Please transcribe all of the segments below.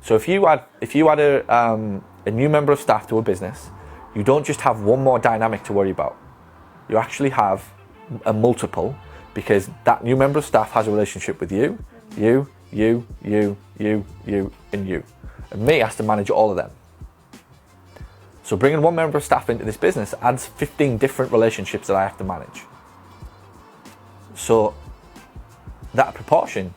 So if you had a new member of staff to a business, you don't just have one more dynamic to worry about. You actually have a multiple, because that new member of staff has a relationship with you, and you. And me has to manage all of them. So bringing one member of staff into this business adds 15 different relationships that I have to manage. So that proportion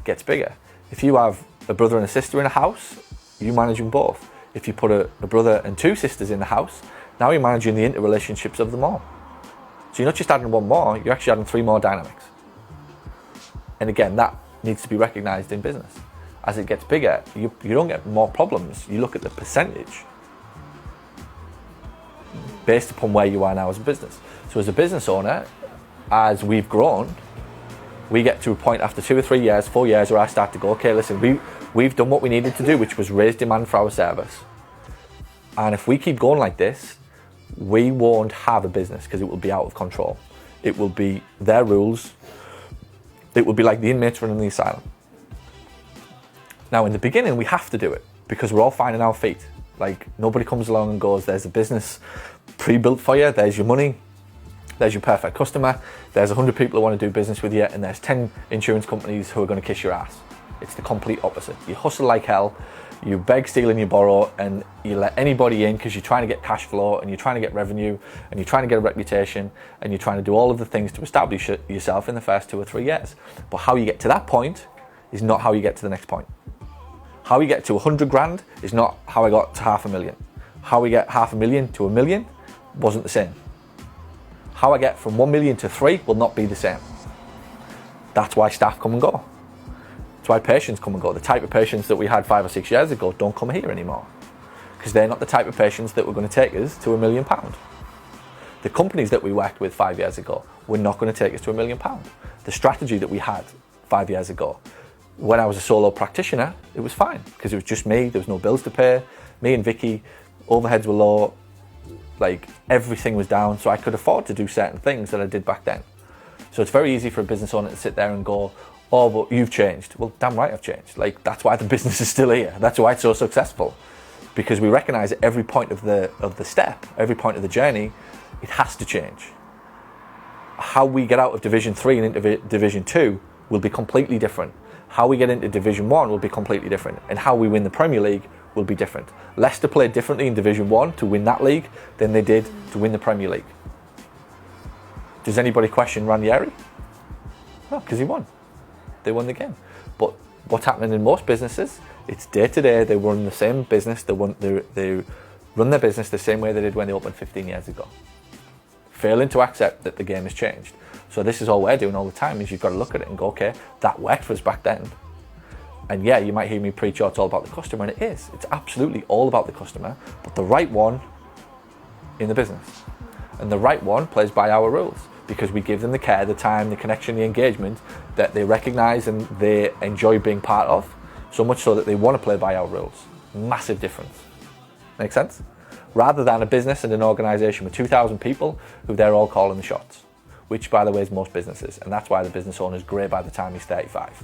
gets bigger. If you have a brother and a sister in a house, you manage them both. If you put a brother and two sisters in the house, now you're managing the interrelationships of them all. So you're not just adding one more, you're actually adding 3 more dynamics. And again, that needs to be recognized in business. As it gets bigger, you don't get more problems. You look at the percentage based upon where you are now as a business. So as a business owner, as we've grown, we get to a point after 2 or 3 years, 4 years, where I start to go, okay, listen, we've done what we needed to do, which was raise demand for our service. And if we keep going like this, we won't have a business, because it will be out of control. It will be their rules. It will be like the inmates running the asylum. Now, in the beginning, we have to do it because we're all finding our feet. Like, nobody comes along and goes, there's a business pre-built for you, there's your money, there's your perfect customer, there's 100 people who want to do business with you, and there's 10 insurance companies who are going to kiss your ass. It's the complete opposite. You hustle like hell, you beg, steal, and you borrow, and you let anybody in because you're trying to get cash flow, and you're trying to get revenue, and you're trying to get a reputation, and you're trying to do all of the things to establish yourself in the first 2 or 3 years. But how you get to that point is not how you get to the next point. How you get to 100 grand is not how I got to 500,000. How we get 500,000 to 1 million wasn't the same. How I get from 1 million to 3 will not be the same. That's why staff come and go. That's why patients come and go. The type of patients that we had 5 or 6 years ago don't come here anymore, because they're not the type of patients that were going to take us to £1 million. The companies that we worked with 5 years ago were not going to take us to £1 million. The strategy that we had 5 years ago, when I was a solo practitioner, it was fine because it was just me. There was no bills to pay. Me and Vicky, overheads were low. Like, everything was down, so I could afford to do certain things that I did back then. So it's very easy for a business owner to sit there and go, oh, but you've changed. Well, damn right I've changed. Like, that's why the business is still here. That's why it's so successful. Because we recognize at every point of the step, every point of the journey, it has to change. How we get out of Division 3 and into Division 2 will be completely different. How we get into Division 1 will be completely different. And how we win the Premier League will be different. Leicester played differently in Division 1 to win that league than they did to win the Premier League. Does anybody question Ranieri? No, because he won. They won the game. But what's happening in most businesses, it's day to day. They run the same business. They run their business the same way they did when they opened 15 years ago. Failing to accept that the game has changed. So this is all we're doing all the time, is you've got to look at it and go, okay, that worked for us back then. And yeah, you might hear me preach, oh, it's all about the customer, and it is. It's absolutely all about the customer, but the right one in the business. And the right one plays by our rules, because we give them the care, the time, the connection, the engagement that they recognize and they enjoy being part of, so much so that they want to play by our rules. Massive difference. Make sense? Rather than a business and an organization with 2,000 people who they're all calling the shots, which, by the way, is most businesses. And that's why the business owner is great by the time he's 35.